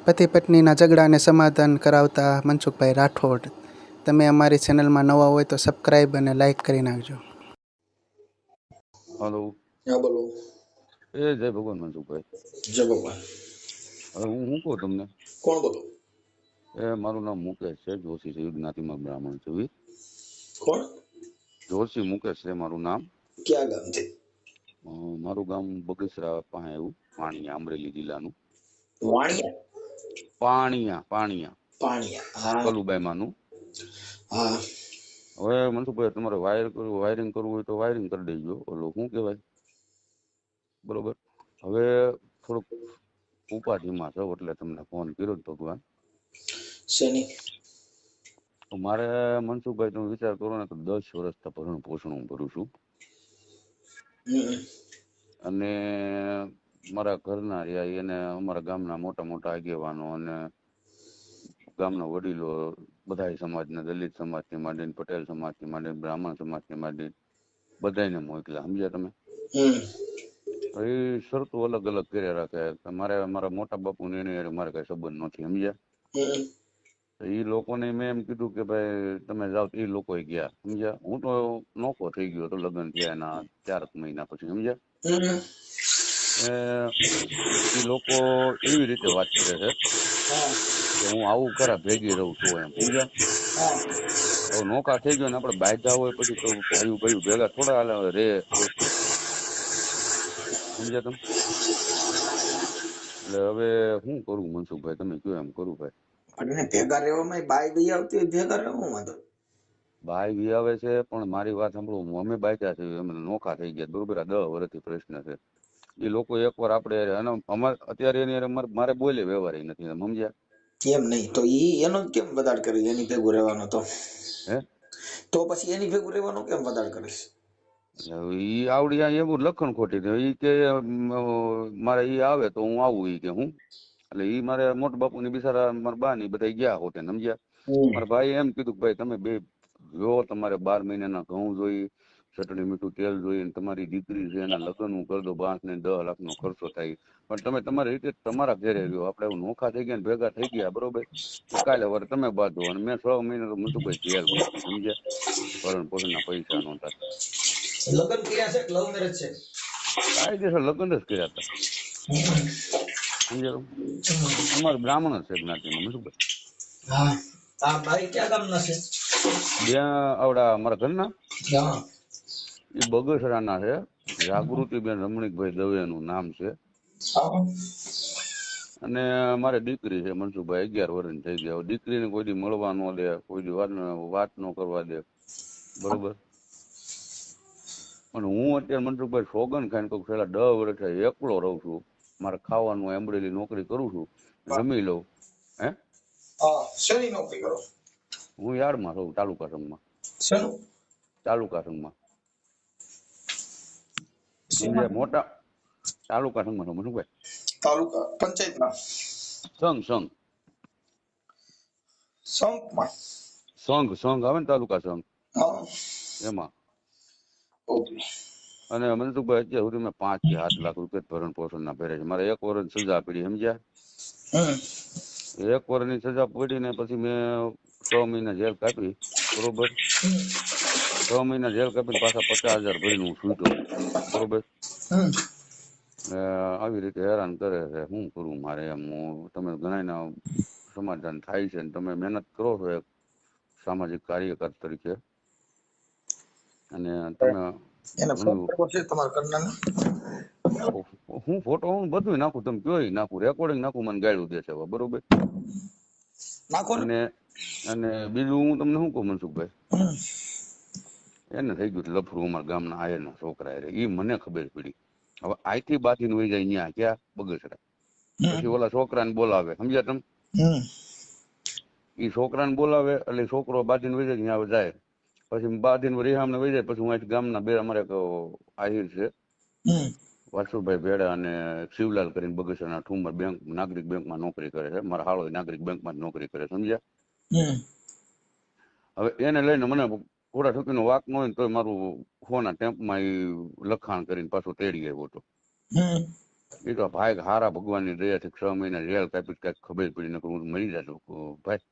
પતિ પત્નીના ઝઘડાને સમાધાન કરાવતા મનસુખભાઈ રાઠોડ. તમે અમારી ચેનલમાં નવા હોય તો સબસ્ક્રાઈબ અને લાઈક કરી નાખજો. હલો. હા બોલો. જય ભગવાન મનસુખભાઈ. જય ભગવાન. હવે હું શું કહું તમને? કોણ બોલો? મારું નામ મુકેશ છે, જોશી છે, જ્ઞાતિમાં બ્રાહ્મણ છું. કોણ? જોશી મુકેશ છે મારું નામ. ક્યાં ગામ છે? મારું ગામ બગસરા પાસે એવું પાણીયા, અમરેલી જિલ્લાનું. વાણિયા? પાણીયા પાણીયા પાણીયા. હા કલુબાઈ માનું. હા. હવે મનસુખભાઈ તમારે વાયરિંગ કરવું હોય તો વાયરિંગ કરી દેજો. ઓલું શું કહેવાય, બરોબર. હવે થોડુંક ઉપાધિમાં છો એટલે તમને ફોન કર્યો ભગવાન. શેની? મારે મનસુખભાઈ તમે વિચાર કરો ને તો 10 વર્ષથી ભરણ પોષણ હું ભરું છું. અને મારા ઘરના રહ્યા એને અમારા ગામના મોટા મોટા આગેવાનો અને ગામના વડીલો બધા સમાજના, દલિત સમાજથી માંડીને પટેલ સમાજથી માંડીને બ્રાહ્મણ સમાજથી માંડીને બધાને મોકલ્યા. સમજ્યા તમે? એ શરતો અલગ અલગ કર્યા રાખે. મારે મારા મોટા બાપુ ને એને મારે કઈ સંબંધ નથી. સમજ્યા? એ લોકોને મેં એમ કીધું કે ભાઈ તમે જાઓ. એ લોકો ગયા. સમજ્યા? હું તો નોખો થઈ ગયો તો લગ્ન થયા એના 4 મહિના પછી. સમજ્યા? એ લોકો એવી રીતે વાત કરે છે કે હું આવું ખરા ભેગી રહું તો એમ. સમજ્યા? હવે નોખા થઈ ગયો ને આપણે બાયધા હોય પછી તો ભાઈ ભેગા થોડા હાલે રે વ્યવસ્થિત. સમજ્યા તમે? એટલે હવે શું કરું મનસુખભાઈ, તમે કયો એમ કરું ભાઈ. ભેગા રહેવામાં બાઈ બી આવતી હોય, ભેગા રહેવું વાંધો? ભાઈ બી આવે છે પણ મારી વાત સાંભળો, અમે બાયધા છે, અમે નોખા થઈ ગયા. બરોબર? આ 10 વર્ષથી પ્રશ્ન છે. એ લોકો એકવાર આપણે અમારે અત્યારે એની મારે બોલે વ્યવહાર નથી. સમજ્યા? કેમ નહીં? તો એનો કેમ બદાડ કરી? એની ભેગું રહેવાનો હે તો પછી એની ભેગું રહેવાનું કેમ બદાડ કરીશ? ઈ આવડી એવું લખણ ખોટી ઈ કે મારે ઈ આવે તો હું આવું. ઈ કે હું એટલે ઈ મારે મોટા બાપુ ની બિચારા મારા બા ની બધા ગયા હોતે. સમજ્યા? મારા ભાઈ એમ કીધું કે ભાઈ તમે બે જો, તમારે 12 મહિનાના ઘઉં જોઈ, ચટણી મીઠું તેલ જોઈ, તમારી દીકરી છે એના લગ્ન હું કરી દો, 5 ને 10 લાખનો ખર્ચો થાય, પણ તમે તમારી રીતે તમારા ઘરે રહ્યો. આપણે એવું નોખા થઈ ગયા ને ભેગા થઈ ગયા. બરોબર? કાલે વર તમે બાંધો. અને મેં 6 મહિના તો મનસુખભાઈ જેલ મૂકી. સમજ્યા? ભરણ પોષણના પૈસા નહોતા. લગ્ન કર્યા છે કે લવ મેરેજ છે? કાયદેસર લગ્ન જ કર્યા હતા. સમજ્યા? અમારે બ્રાહ્મણ જ છે જ્ઞાતિમાં. મનસુખભાઈ હા. આ ભાઈ ક્યાં ગામના છે? આવડા અમારા ઘરના હા. એ બગસરાના છે. જાગૃતિબેન રમણીકભાઈ દવેનું નામ છે. અને મારે દીકરી છે મનસુખભાઈ, 11 વર્ષની થઈ ગયા. દીકરીને કોઈ દી મળવા ન દે, કોઈ દી વાત ન કરવા દે. બરોબર? અને હું અત્યારે મનસુખભાઈ સોગન ખાઈને કહું, છેલ્લા 10 વર્ષથી એકલો રહું છું. મારે ખાવાનું એમ્બ્રોઇડરી નોકરી કરું છું, જમી લઉં. હે શેની નોકરી કરો? હું યાર્ડમાં રહું, તાલુકા સંઘમાં. શેનું? તાલુકા સંઘમાં. સમજ્યા? મોટા તાલુકા સંઘમાં રહું મનસુખભાઈ. તાલુકા પંચાયતમાં? સંઘ સંપમાં? સંઘ આવે ને, તાલુકા સંઘ હા. એમાં. ઓકે. અને મનસુખભાઈ અત્યાર સુધી મેં 5 થી 7 લાખ રૂપિયા ભરણ પોષણના ભર્યા છે. મારે 1 વર્ષની સજા પડી. સમજ્યા? 1 વર્ષની સજા પડી ને પછી મેં 6 મહિના જેલ કાપી. બરોબર? 6 મહિના જેલ કાપીને પાછા 50,000 ભરીને હું છૂટ્યો. બરોબર? આવી રીતે હેરાન કરે છે. શું કરું મારે એમ? તમે ઘણા સમાધાન થાય છે ને તમે મહેનત કરો છો એક સામાજિક કાર્યકર તરીકે, અને તમે એને ફોન કરવો છે તમારા કરનાને? હું ફોટો હું બધું નાખું, તમે કયો નાખું, રેકોર્ડિંગ નાખું, મને ગાળ્યું દે છે. બરોબર? નાખો ને. અને બીજું હું તમને શું કહું મનસુખભાઈ, એને થઈ ગયું લફરું અમારા ગામના આયરના છોકરા. એ મને ખબર પડી. હવે આઈથી બાથી વહી જાય ત્યાં ક્યાં બગસરા, પછી ઓલા છોકરાને બોલાવે. સમજ્યા તમે? એ છોકરાને બોલાવે એટલે છોકરો બાધીને વહી જાય ત્યાં જાય. પછી બાધીને રેહામને વહી જાય. પછી હું અહીંથી ગામના બે અમારે આહિર છે વાસુભાઈ ભેડા અને શિવલાલ કરીને બગસરાના ઠુમર બેંક નાગરિક બેંકમાં નોકરી કરે છે. મારા હાળો નાગરિક બેંકમાં નોકરી કરે. સમજ્યા? હવે એને લઈને મને થોડા ઠુકીનો વાક ન હોય ને તો મારું ફોના ટેમ્પમાં એ લખાણ કરીને પાછો તેડી આવ્યો હતો. એ તો ભાઈ હારા ભગવાનની દયાથી 6 મહિના રેલ કાપી કઈક ખબર પડી નકર હું મરી જાતો ભાઈ.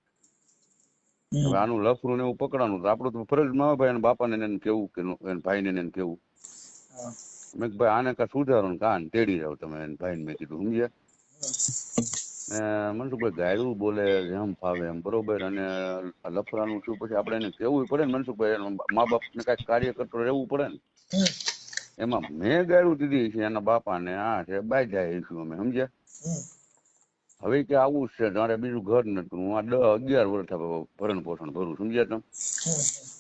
હવે આનું લફરું ને એવું પકડાનું તો આપણું તો ફરજમાં આવે ભાઈ એના બાપાને એને કેવું કે એના ભાઈને એને કેવું. મેં કીધું ભાઈ આને કા સુધારો ને કાન તેડી જાવ તમે એને ભાઈને મેં કીધું સમજ્યા. ને મનસુખભાઈ ગાયરું બોલે જેમ ફાવે એમ બરોબર. અને લફરાનું શું પછી આપણે એને કેવું પડે ને મનસુખભાઈ મા બાપ ને કઈક કાર્ય કરતો રહેવું પડે ને. એમાં મેં ગાયરું દીધી છે એના બાપા ને આ છે બાઈ જાય અમે સમજ્યા. હવે કે આવું છે તારે બીજું ઘર નથી હું આ 10-11 વર્ષ ભરણ પોષણ ભરું સમજ્યા તમે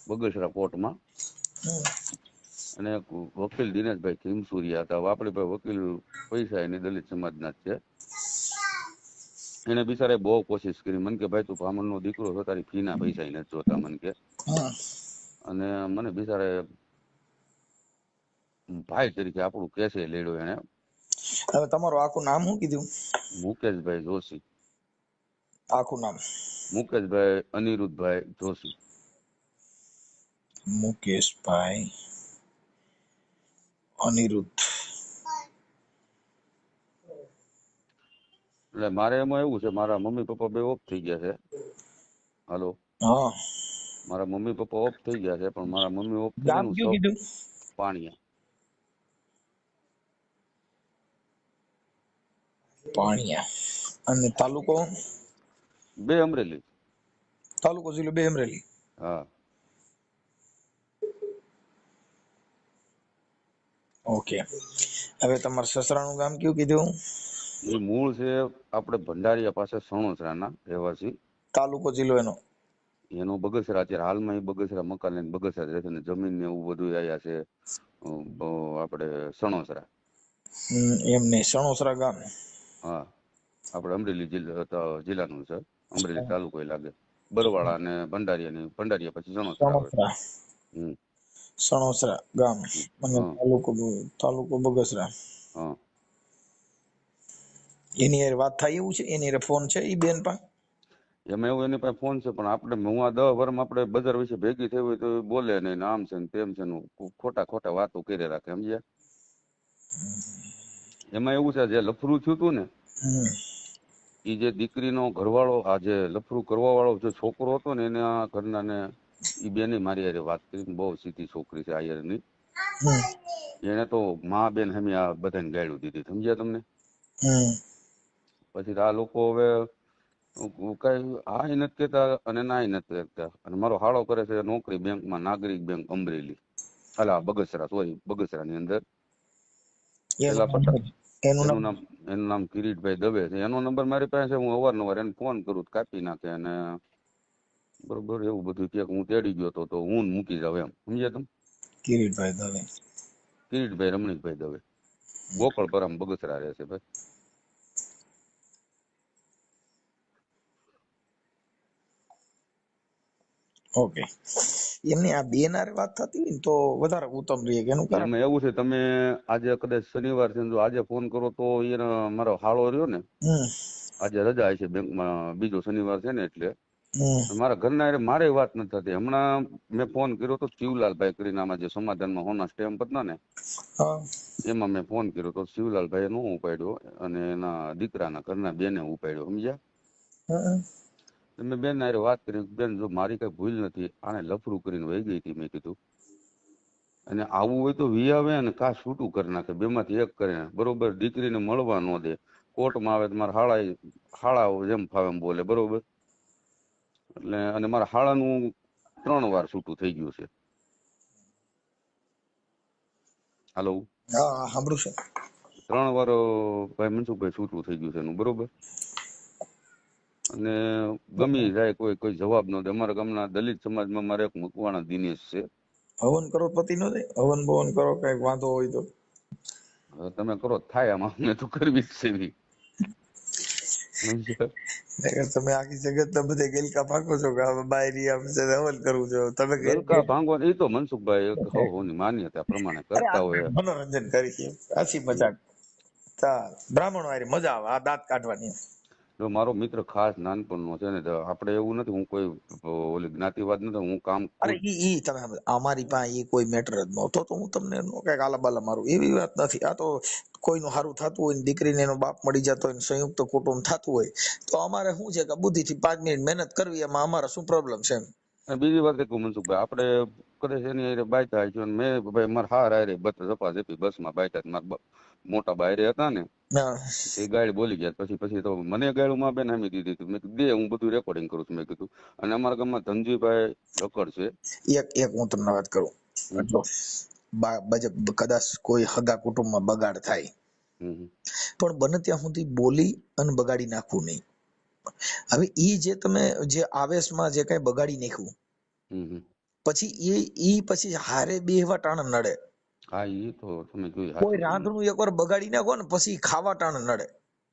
બગસરા કોર્ટમાં. અને વકીલ દિનેશભાઈ ખીમસુરિયા હતા. આપણે ભાઈ વકીલ પૈસા એની દલિત સમાજના જ છે. એને બિચારે બહુ કોશિશ કરી મને કે ભાઈ તું બ્રાહ્મણનો દીકરો છો તારી ફીના પૈસા નથી જોતા મને કે. અને મને બિચારે ભાઈ તરીકે આપણું કેસે લેડ્યો એને. હવે તમારું આખું નામ શું કીધું? મુકેશભાઈ જોશી. આખું નામ? મુકેશભાઈ અનિરુદ્ધભાઈ જોશી. મુકેશભાઈ અનિરુદ્ધ. એટલે મારે એમાં એવું છે મારા મમ્મી પપ્પા બે ઓફ થઈ ગયા છે. હાલો. હા. મારા મમ્મી પપ્પા ઓફ થઈ ગયા છે પણ મારા મમ્મી ઓફ થઈ ગામ કયું કીધું? પાણીયા. પાણીયા. અને તાલુકો? બે અમરેલી. તાલુકો જિલ્લો બે અમરેલી. હા. ઓકે. હવે તમારા સસરાનું ગામ કયું કીધું? એ મૂળ છે આપણે ભંડારીયા પાસે સણોસરાના રહેવાસી. તાલુકો જિલ્લો એનો? એનો બગસરા. અત્યારે હાલમાં એ બગસરા મકાન લઈને બગસરા રહે છે ને જમીન ને એવું બધું આયા છે આપણે સણોસરા. એમ નહીં, સણોસરા ગામ? હા આપણે અમરેલી જિલ્લાનું છે. અમરેલી તાલુકો એ લાગે. બરવાળા અને ભંડારીયા પછી સણોસરા આવે. સણોસરા ગામ અને તાલુકો બગસરા. હા. એની યાર વાત થાય એવું છે? એની યાર ફોન છે ઈ બેન પાસે? એમાં એવું એની પાસે ફોન છે પણ આપણે હું આ 10 વર્ષમાં આપણે બજાર વિશે ભેગી થઈ હોય તો બોલે નહીં આમ છે ને તેમ છે ને ખોટા વાતો કરી રાખે સમજ્યા. એમાં એવું છે જે લફરું થયું હતું ને એ જે દીકરીનો ઘરવાળો આ જે લફરું કરવા વાળો જે છોકરો હતો ને એના ઘરના ને એ બેને મારી હારે વાત કરી. બહુ સીધી છોકરી છે આયરની. એને તો મા બેન હમી આ બધાને ગાળ્યું દીધી સમજ્યા તમને. પછી આ લોકો હવે કઈ આ નથી કેતા અને ના નથી કેતા. અને મારો હાળો કરે છે નોકરી બેંકમાં, નાગરિક બેંક અમરેલી, અલા બગસરા, સોરી બગસરા ની અંદર. એનું નામ કિરીટભાઈ દવે છે. એનો નંબર મારી પાસે છે. હું અવારનવાર એને ફોન કરું કાપી નાખે અને બરોબર એવું બધું કે હું તેડી ગયો તો હું મૂકી જાવ એમ સમજ્યા તમે. કિરીટભાઈ દવે? કિરીટભાઈ રમણીકભાઈ દવે ગોકળપરામ બગસરા રહે છે ભાઈ. ઓકે. એમની આ બેન હારે વાત થતી હોય ને તો વધારે ઉત્તમ રહે. એનું કારણ એમાં એવું છે તમે આજે કદાચ શનિવાર છે જો આજે ફોન કરો તો એને મારો હાળો રહ્યો ને આજે રજા છે બેંકમાં, બીજો શનિવાર છે ને એટલે મારા ઘરના મારે વાત નથી થતી. હમણાં મેં ફોન કર્યો તો શિવલાલભાઈ કરીને આમાં જે સમાધાનમાં હોના સ્ટેમ્પ હતા ને એમાં મેં ફોન કર્યો તો શિવલાલભાઈ નો ઉપાડ્યો અને એના દીકરાના ઘરના બેને ઉપાડ્યો સમજ્યા. મેં બેન હારે વાત કરી બેન જો મારી કઈ ભૂલ નથી આને લફરું કરીને વહી ગઈ હતી મેં કીધું. અને આવું હોય તો વી આવે ને કા છૂટું કરી નાખે બેમાંથી એક કરીને બરોબર. દીકરીને મળવા ન દે. કોર્ટમાં આવે તો મારા હાળા જેમ ફાવે એમ બોલે બરોબર. એટલે અને મારા હાળાનું 3 વાર છૂટું થઈ ગયું છે. હાલો. હા સાંભળું છે. 3 વાર ભાઈ મનસુખભાઈ છૂટું થઈ ગયું છે એનું બરોબર. અને ગમી જાય કોઈ જવાબ ન દે. અમારા ગામના દલિત સમાજમાં મારે એક મકવાણા દિનેશ છે. હવન કરો પતિ નો દે? હવન બવન કરો કઈક વાંધો હોય તો તમે કરો થાય આમાં અમે તો કરવી જ છે. તમે આખી જગત ના બધે ગેલકા ભાગો છો કે બાયરી આમ છે હવન કરવું છે. તમે ગલકા ભાંગવા એ તો મનસુખભાઈ એક ની માન્યતા પ્રમાણે કરતા હોય. મનોરંજન કરી છે. હાસી મજાક. બ્રાહ્મણો હારી મજા આવે આ દાંત કાઢવાની. જો મારો મિત્ર ખાસ નાનપણનો છે ને, તો આપણે એવું નથી, હું કોઈ ઓલી જ્ઞાતિવાદ નથી, હું કામ અરે ખુદ. ઈ તમે અમારી પાસે એ કોઈ મેટર જ નહોતો તો હું તમને કઈક આલાબાલા મારું એવી વાત નથી. આ તો કોઈનું સારું થતું હોય ને દીકરીને એનો બાપ મળી જતો હોય ને સંયુક્ત કુટુંબ થતું હોય તો અમારે શું છે કે બુદ્ધિથી 5 મિનિટ મહેનત કરવી, એમાં અમારે શું પ્રોબ્લેમ છે એમ. અને બીજી વાત એક મનસુખભાઈ, આપણે કરે છે એની હારે બાયતા છે, અને મેં ભાઈ મારા હાર હારે ઝપાઝપી બસમાં બાયતા, મારા મોટા બાયરે હતા ને, હા. એ ગાડી બોલી ગયા. પછી તો મને ગાડી માં બેન આમી દીધી હતી. મેં કીધું દે, હું બધું રેકોર્ડિંગ કરું છું, મેં કીધું. અને અમારા ગામમાં ધનજીભાઈ લકડ છે. એક હું તમને વાત કરું. હમ, જો કદાચ કોઈ હગા કુટુંબમાં બગાડ થાય હમ, પણ બને ત્યાં સુધી બોલી અને બગાડી નાખવું નહીં. હવે ઈ જે તમે જે આવેશમાં જે કઈ બગાડી નાખ્યું હમ, હમ. પછી ઈ પછી હારે બેહવા ટાણ નડે. હા, એ તો તમે જોઈ, કોઈ સાચું છે. રાંધણું એકવાર બગાડી નાખો ને પછી ખાવા ટાણ નડે,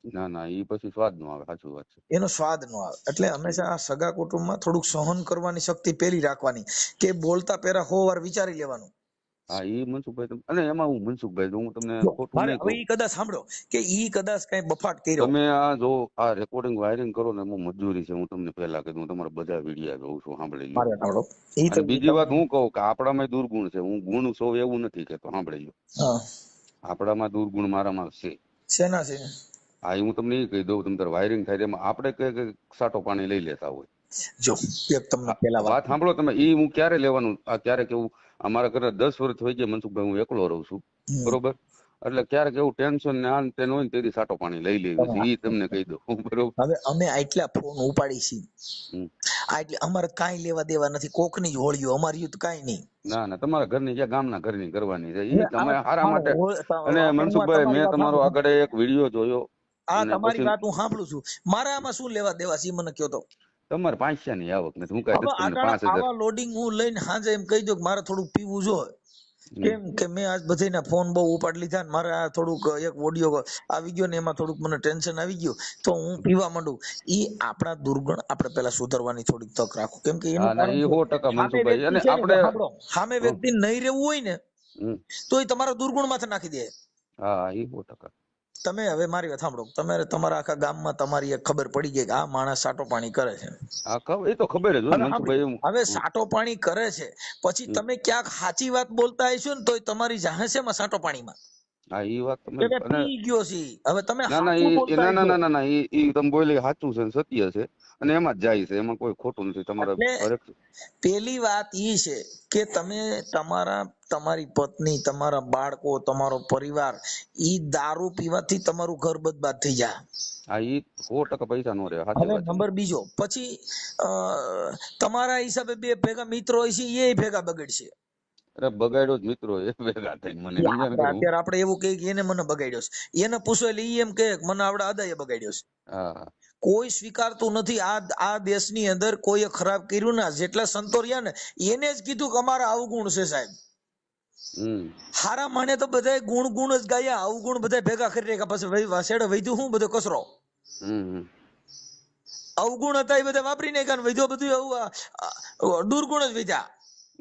ના ના, એ પછી સ્વાદ નો આવે, સાચું વાત છે. એનો સ્વાદ ન આવે. એટલે હંમેશા આ સગા કુટુંબમાં થોડુંક સહન કરવાની શક્તિ પેલી રાખવાની, કે બોલતા પહેલા 100 વાર વિચારી લેવાનું. હા, એ મનસુખભાઈ અને એમાં હું મનસુખભાઈ, હું તમને જો ખોટું મારે નહીં હવે કહું. ઈ કદાચ સાંભળો કે ઈ કદાચ કઈ બફાટ કર્યો. તમે આ જો આ રેકોર્ડિંગ વાયરિંગ કરો ને, એમાં મજૂરી છે. હું તમને પહેલા કીધું, હું તમારા બધા વિડીયા જોઉં છું, સાંભળી લો. મારે સાંભળો ઈ તો અને બીજી વાત હું કહું કે આપણામાં દુર્ગુણ છે. હું ગુણ સૌ એવું નથી કેતો, સાંભળી લો. હા આપણામાં દુર્ગુણ મારામાં છે. શેના છે? હા, હું તમને એ કહી દઉં, તમે તારે વાયરિંગ થાય એમાં આપણે કઈ સાટો પાણી લઈ લેતા હોય. જો એક તમને પેલા વાત વાત સાંભળો તમે, એ હું ક્યારે લેવાનું, આ ક્યારેક એવું, અમારા ઘરે 10 વર્ષ થઈ ગયા મનસુખભાઈ, હું એકલો રહું છું, બરોબર. એટલે ક્યારેક એવું ટેન્શન ને આન તેન હોય ને, તેથી સાટો પાણી લઈ લેવી છે, એ તમને કહી દઉં, બરોબર. હવે અમે આટલા ફોન ઉપાડી છીએ, હમ. એટલે અમારે કાંઈ લેવા દેવા નથી, કોકની જ હોળીઓ, અમારી યુદ્ધ કાંઈ નહીં. ના ના, તમારા ઘરની જ્યાં ગામના ઘરની કરવાની છે, હવે એ તમે હારા મારે માટે. અને હું મનસુખભાઈ, તમારી મેં વાત તમારો સાંભળું છું. આગળ એક વિડીયો જોયો, આ અને તમારી પછી વાત હું સાંભળું છું. મારે આમાં શું લેવા દેવા છે ઈ મને કયો તો. તમારે 500 ની આવક નથી, હું કાંઈ હવે નથી તમને આટાણા 5000. આવા લોડિંગ હું લઈને હાજે એમ કહી દઉં કે મારે થોડુંક પીવું જોઈએ. હમ. કેમ કે મેં આજ બધાના ફોન બહુ ઉપાડી લીધા ને મારે આ થોડુંક એક ઓડિયો આવી ગયો ને એમાં થોડુંક મને ટેન્શન આવી ગયું તો હું પીવા માંડું. ઈ આપણા દુર્ગુણ આપણે પેલા સુધારવાની થોડીક તક રાખો. કેમ કે એનું હા ના, કારણ એ છે 100% સામે મનસુખભાઈ. વ્યક્તિ અને છે ને, આપણે સાંભળો, સામે વ્યક્તિ નહીં રહેવું હોય ને હમ. તો એ તમારા દુર્ગુણ માથે નાખી દે. હા, એ 100%. તમે હવે મારી વાત સાંભળો, તમે તમારા આખા ગામમાં તમારી એક ખબર પડી ગઈ કે આ માણસ સાટો પાણી કરે છે. હા, એ તો ખબર જ હોય હવે મનસુખભાઈ. હવે સાટો પાણી કરે છે પછી હમ. તમે ક્યાંક સાચી વાત બોલતા હશો ને તોય તમારી જાહે છે માં સાટો પાણીમાં હા, એ વાત તમે. કે અને પી ગયો છે. હવે તમે ના ના, સાચું બોલતા ના ના હશો ના ના ના, એ તમે બોલે સાચું છે ને સત્ય છે, અને એમાં જ જાય છે, એમાં કોઈ ખોટું નથી. તમારા એટલે હરેક. પેલી વાત ઈ છે કે તમે તમારી પત્ની, તમારા બાળકો, તમારો પરિવાર ઈ દારૂ પીવાથી તમારું ઘર બરબાદ થઈ જાય. હા, એ 100% પૈસા નો રહે, સાચી હવે વાત છે. નંબર બીજો, પછી અ, તમારા હિસાબે બે ભેગા મિત્રો હોય છે એ ભેગા બગડશે. અરે બગાડ્યો જ મિત્રો એ ભેગા થઈને, મને એ સમજાય ને આપણે કરું. અત્યારે આપણે એવું કહીએ કે એને મને બગાડ્યો છે, એને પૂછો એટલે ઈ એમ કહે કે મને આવડે આદાએ બગાડ્યો છે. હા. કોઈ સ્વીકારતું નથી. આ દેશની અંદર કોઈએ ખરાબ કર્યું ના, જેટલા સંતો રહ્યા ને એને જ કીધું કે અમારા અવગુણ છે સાહેબ. હમ. હારા માને તો બધા ગુણ જ ગાયા, અવગુણ બધા ભેગા કરી રાખ્યા. પછી વાસેડે વૈધું શું બધો કચરો. હમ. અવગુણ હતા એ બધા વાપરી નાખ્યા ને વૈધો બધું દુર્ગુણ જ વધ્યા.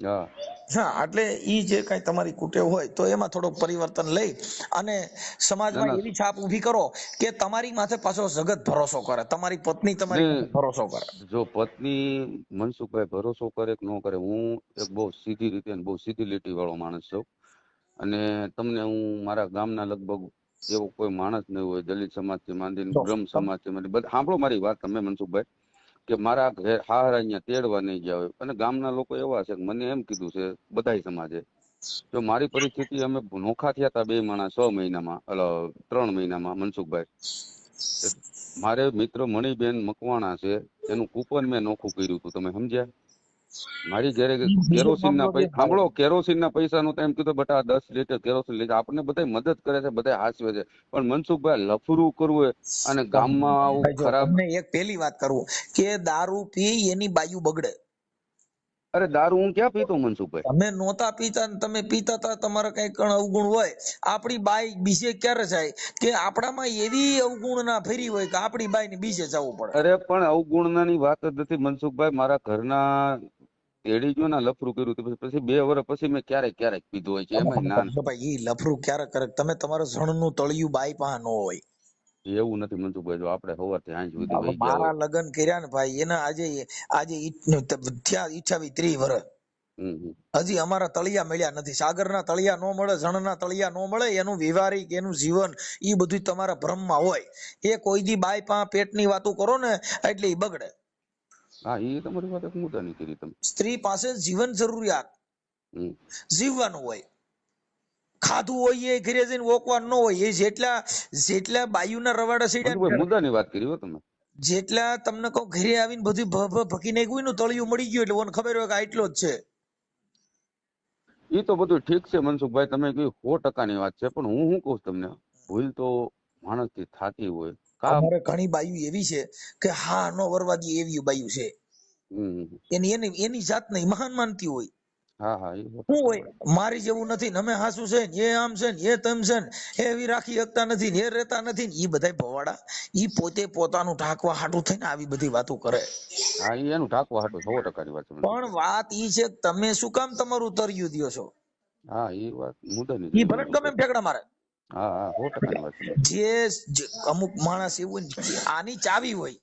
હા. હા, એટલે ઈ જે કઈ તમારી કુટેવ હોય તો એમાં થોડોક પરિવર્તન લઈ અને ના સમાજમાં ના. એવી છાપ ઊભી કરો કે તમારી માથે પાછો જગત ભરોસો કરે, તમારી પત્ની ને તમારી માથે ભરોસો કરે. જો પત્ની મનસુખભાઈ ભરોસો કરે કે ન કરે, હું એક બહુ સીધી રીતે બહુ સીધી લીટી વાળો માણસ છું. અને તમને હું મારા ગામના લગભગ એવો કોઈ માણસ નહીં હોય, દલિત સમાજ થી માંડીને જો બ્રહ્મ સમાજ થી માંડીને બધા સાંભળો મારી વાત તમે મનસુખભાઈ, કે મારા ઘરે હાર અહીંયા તેડવા નહીં ગયા હોય. અને ગામના લોકો એવા છે કે મને એમ કીધું છે બધાય સમાજે, જો મારી પરિસ્થિતિ, અમે નોખા થયા હતા 2 માણસ 6 મહિનામાં, 3 મહિનામાં મનસુખભાઈ. મારે મિત્ર મણિબેન મકવાણા છે, એનું કૂપન મેં નોખું કર્યું હતું, તમે સમજ્યા. મારી ઘરે બીજો કેરોસીન ના મામલો પૈસા, સાંભળો, કેરોસીન ના પૈસા નું એમ કીધું બટા 10 લીટર કેરોસીન લઈ જાય. આપણને બધા મદદ કરે છે, બધા હાસવે છે, પણ મનસુખભાઈ લફરું કરવું અને ગામમાં આવું જો ખરાબ. તમને એક પેલી વાત કરું કે દારૂ પી એની બાયુ બગડે. અરે દારૂ હું ક્યાં પીતો મનસુખભાઈ. તમે નહોતા પીતા ને તમે પીતા હતા, તમારા કઈ અવગુણ હોય. આપણી બાઈ બીજે ક્યારે જાય કે આપણામાં એવી અવગુણ ના ફેરી હોય કે આપણી બાઈ ને બીજે જવું પડે. અરે પણ અવગુણની વાત જ નથી મનસુખભાઈ. મારા ઘરના તેડી ગયો ને લફરું કર્યું હતું, પછી 2 વર્ષ પછી મેં ક્યારેક પીધું હોય છે, એમાં ના. ભાઈ ઈ લફરું ક્યારે કરે, તમે તમારા જણનું તળિયું બાઈ પાસે ન હોય. એવું નથી મનસુખભાઈ, જો આપણે સવારથી સાંજ સુધી હવે વહી ગયા મારા હોય. લગ્ન કર્યા ને ભાઈ એના આજે આજે થયા 28-30 વર્ષ, હમ હમ. હજી અમારા તળિયા મળ્યા નથી. સાગરના તળિયા નો મળે, જણના તળિયા નો મળે. એનું વ્યવહારિક એનું જીવન એ બધું તમારા ભ્રમમાં હોય. એ કોઈ દી બાય પા પેટની વાતો કરો ને એટલે ઈ બગડે. હા, એ તમારી વાત એક મુદ્દાની કરી તમે. સ્ત્રી પાસે જીવન જરૂરિયાત હમ. જીવવાનું હોય. ખાધું હોય એ ઘરે જઈને ઓકવાનું ન હોય. એ જેટલા જેટલા બાયુના રવાડા સીડ્યા મનસુખભાઈ ને, મુદ્દાની વાત કરી હો તમે. જેટલા તમને કહું ઘરે આવીને બધું ભકી નાખ્યું ને તળિયું મળી ગયું એટલે ઓને ખબર હોય કે આટલો જ છે. એ તો બધું ઠીક છે મનસુખભાઈ, તમે કહ્યું 100%ની વાત છે, પણ હું શું કહું છું તમને, ભૂલ તો માણસથી થતી હોય. અમારે ઘણી બાયુ એવી છે કે હા નો વરવાદી એવી બાયુ છે. હમ. એની એની એની જાત નહીં મહાન માનતી હોય. હા હા, એ શું 100%ની હોય વાત. મારી જેવું નથી ને, અમે હાસુ છે ને, એ આમ છે ને, એ તેમ છે ને, એવી રાખી શકતા નથી ને, એ રહેતા નથી ને, એ બધા ભવાડા ઈ પોતે પોતાનું ઢાંકવા હાટું થઈને આવી બધી વાતો કરે. હા, એ એનું ઢાંકવા હાટું 100%ની વાત છે પણ મનસુખભાઈ. વાત ઈ છે કે તમે શું કામ તમારું તર્યું દ્યો છો? હા, એ વાત મુદ્દાની ઈ કરી ભલે ગમે એમ મનસુખભાઈ. ઠેકડા મારે. હા હા, 100%ની વાત છે મનસુખભાઈ. અમુક માણસ એવું હોય ને, આની ચાવી હોય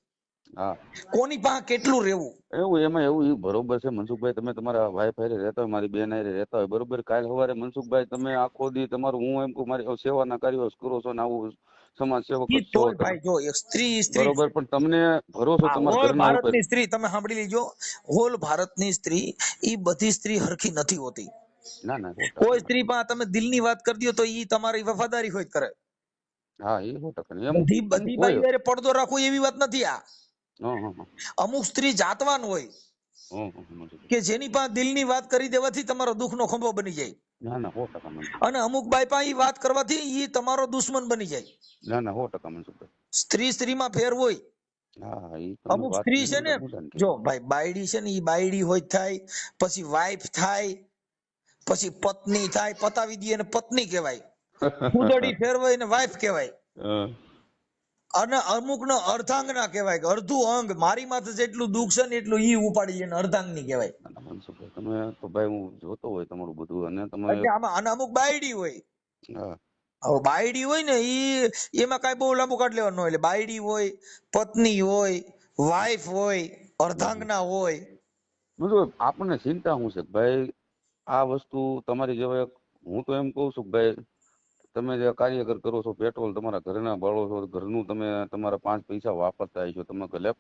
હા, કોની પાસે કેટલું રહેવું. એવું એમાં એવું ઈ બરોબર છે મનસુખભાઈ, તમે તમારા વાઈફ હારે રહેતા હોય, મારી બેન હારે રહેતા હોય, બરોબર. કાલ સવારે મનસુખભાઈ તમે આખો દી તમારું, હું એમ કહું મારી સેવાના કાર્યો કરો છો ને આવું સમાજ સેવક જ ઈ છો તોય તમે, ભાઈ જો એક સ્ત્રી સ્ત્રી બરોબર, પણ તમને ભરોસો આ તમારા હોલ ઘરના ઉપર. ભારતની સ્ત્રી તમે સાંભળી લેજો, હોલ ભારતની સ્ત્રી ઈ બધી સ્ત્રી હરખી નથી હોતી. ના ના, 100%ની કોઈ વાત. સ્ત્રી પાસે તમે દિલની વાત કરી દો તો ઈ તમારી વફાદારી હોય જ કરે. હા, એ 100%. અમુક બધી અમુક બધી હોય. બાઈ હારે પડદો રાખવો એવી વાત નથી આ. હા હા હા. અમુક સ્ત્રી જાતવાન હોય મનસુખભાઈ. કે જેની પાસે દિલની વાત કરી દેવાથી તમારો દુઃખનો ખંભો બની જાય, ના ના, 100% મનસુખભાઈ. અને અમુક બાઈ પાસે ઈ વાત કરવાથી ઈ તમારો દુશ્મન બની જાય. ના ના, 100% મનસુખભાઈ. સ્ત્રી સ્ત્રીમાં ફેર હોય. હા હા, એ તમે અમુક વાત સ્ત્રી છે ને, મુદ્દાની જો કરી. ભાઈ બાયડી છે ને, ઈ બાયડી હોય જ થાય, પછી વાઈફ થાય, પછી પત્ની થાય. પતાવી દઈએ ને પત્ની કહેવાય, કુદડી ફેરવાય ને વાઈફ કહેવાય, હા. અને અમુક નો અર્ધાંગના કહેવાય કે અડધું અંગ મારી માથે જેટલું દુઃખ છે ને એટલું ઈ ઉપાડી લે ને અર્ધાંગની કહેવાય. ના ના મનસુખભાઈ, તમે તો ભાઈ હું જોતો હોય તમારું બધું, અને તમે એટલે આમાં અને અમુક બાયડી હોય. હા. હવે બાયડી હોય ને ઈ એમાં કાંઈ બહુ લાંબુ કાઢ લેવાનું ન હોય. એટલે બાયડી હોય, પત્ની હોય, વાઈફ હોય, અર્ધાંગના હોય. મતલબ આપણને ચિંતા શું છે કે ભાઈ, આ વસ્તુ તમારી જેવા હું તો એમ કહું છું કે ભાઈ, તમે જે કાર્યકર કરો છો, પેટ્રોલ તમારા ઘરના બાળો છો, ઘરનું તમે તમારા 5 પૈસા વાપરતા હોય છો, તમે ભલે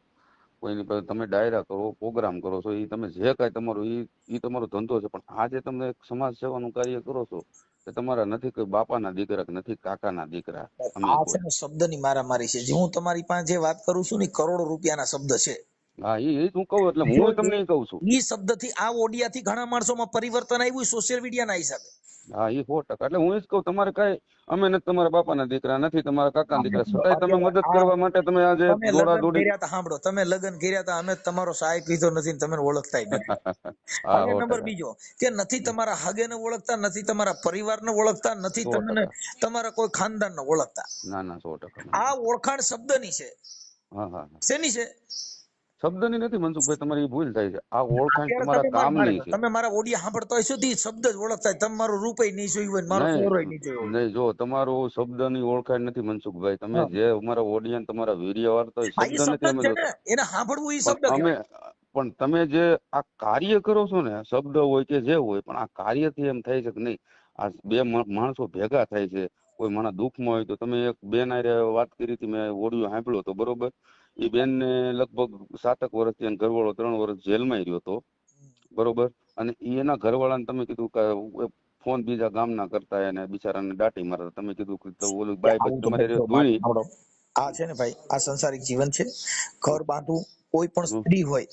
કોઈની પાસે તમે ડાયરા કરો, પ્રોગ્રામ કરો છો, એ તમે જે કાંઈ તમારું એ તમારો ધંધો છે, પણ આજે તમે સમાજ સેવાનું કાર્ય કરો છો, કે તમારા નથી કોઈ બાપાના દીકરા કે નથી કાકાના દીકરા, અમે આ છે કોઈ. ને શબ્દની મારામારી છે. જે હું તમારી પાસે જે વાત કરું છું ને, કરોડો રૂપિયાના શબ્દ છે. હા, એ જ હું કહું, એટલે જો હું તમને એ કહું છું. ઈ શબ્દથી આ ઓડિયાથી ઘણા માણસોમાં પરિવર્તન આવ્યું સોશિયલ મીડિયાના હિસાબે. હા, એ 100%. એટલે હું એ જ કહું, તમારે કાંઈ અમે નથી તમારા બાપાના દીકરા, નથી તમારા કાકાના દીકરા, છતાંય તમે અત્યારે મદદ આ કરવા માટે તમે આજે તમે દોડા લગ્ન દોડી. કર્યા હતા, સાંભળો, તમે લગ્ન કર્યા હતા, અમે તમારો સહાય પીધો નથી ને તમે ઓળખતાય નથી. હા, હવે નંબર 100%. બીજો કે નથી તમારા હાગેને ઓળખતા, નથી તમારા પરિવારને ઓળખતા, નથી તમને 100%. તમારા કોઈ ખાનદાનને ઓળખતા. ના ના, 100%. આ મનસુખભાઈ. ઓળખાણ શબ્દની છે. હા હા હા. શેની છે? શબ્દની નથી મનસુખભાઈ, તમારી એ ભૂલ થાય છે. આ ઓળખાણ અત્યારે તમારા કામની છે. તમે મારા ઓડિયા સાંભળતા હશો તો ઈ શબ્દ જ ઓળખતા હોય. તમે મારો રૂપય નહીં જોયું હોય ને મારો ચહેરો નહીં નહીં જોયો હોય. નહીં, જો તમારું શબ્દની ઓળખાણ નથી મનસુખભાઈ, તમે હા. જે અમારા ઓડિયન્સ તમારા વિડીયો વાળતા હોય, આ ઈ શબ્દ શબ્દ નથી જ અમે છે ને, જોતા. એને સાંભળવું ઈ પણ શબ્દ અમે કહેવાય. પણ તમે જે આ કાર્ય કરો છો ને, શબ્દ હોય કે જે હોય, પણ આ કાર્યથી એમ થાય છે કે નહીં, આ બે માણસો ભેગા થાય છે, કોઈ માણસ દુઃખમાં હોય તો તમે એક બેન હારે વાત કરી હતી, મેં ઓડિયો સાંભળ્યો હતો, બરોબર. એ બેન ને લગભગ 7 વર્ષથી અને ઘરવાળો 3 વર્ષ જેલમાં રહ્યો હતો, બરોબર. અને એના ઘરવાળાને તમે કીધું કે ફોન બીજા ગામના કરતા એને બિચારાને દાટી મારતા, તમે કીધું કે તો ઓલું કે બાઈ પછી આવું તો તમારી ભાઈ જો મારી ધૂણી. સાંભળો. આ છે ને ભાઈ, આ સંસારિક જીવન છે. ઘર બાંધવું કોઈ પણ સ્ત્રી હોય